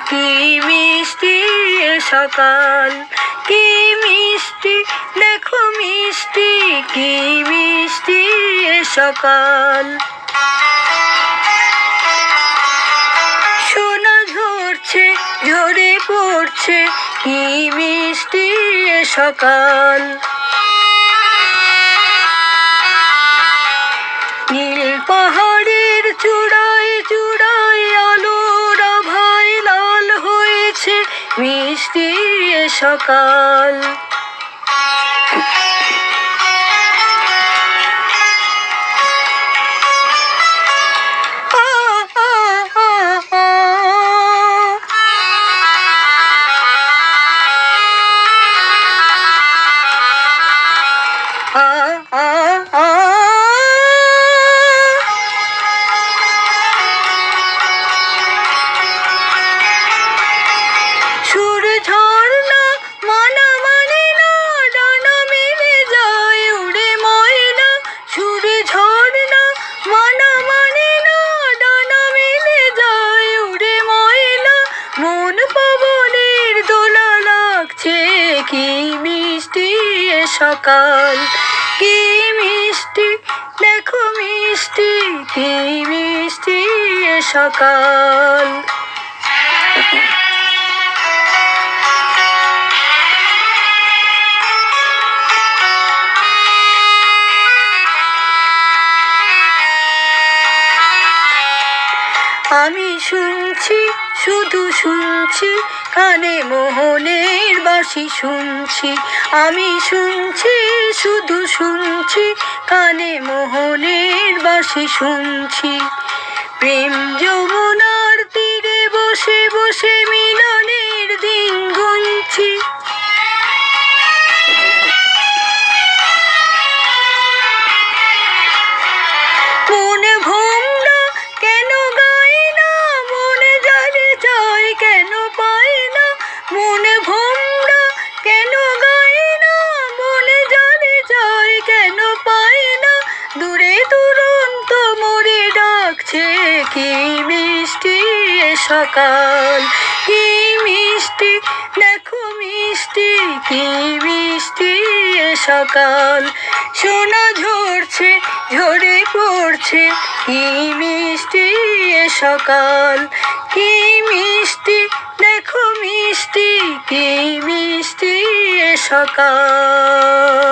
কি মিষ্টি এ সকাল, কি মিষ্টি দেখো মিষ্টি, কি মিষ্টি এ সকাল। সোনা ঝরছে ঝরে পড়ছে, কি মিষ্টি এ সকাল। নীল পাহাড়ের চূড়ায় চূড়ায় আলোর আভায় লাল হয়েছে মিষ্টি এ সকাল। সুর ঝর্ণা মানা মানে না, ডানা মেলে যায় উড়ে ময়না। সুর ঝর্ণা মানা মানে না, ডানা মেলে যায় উড়ে ময়না। মন পবনের দোলা লাগছে, কি মিষ্টি এ সকাল, কি মিষ্টি দেখো মিষ্টি, কি মিষ্টি এ সকাল। আমি শুনছি শুধু শুনছি, কানে মোহনের বাঁশি শুনছি। আমি শুনছি শুধু শুনছি, কানে মোহনের বাঁশি শুনছি। প্রেম যমুনার তীরে বসে বসে মিলনের দিন গুনছি। মনে ভোমরা কেন গায় না, মনে যারে চায় কেন পায় না। মনে ভোমরা কেন গায় না, মনে যারে চায় কেন পায় না। দূরে দুরন্ত মোরে ডাকছে, কি মিষ্টি এ সকাল, কি মিষ্টি দেখো মিষ্টি, কি মিষ্টি এ সকাল। সোনা ঝরছে ঝরে পড়ছে, কি মিষ্টি এ সকাল। কি মিষ্টি দেখো মিষ্টি, কি মিষ্টি এ সকাল।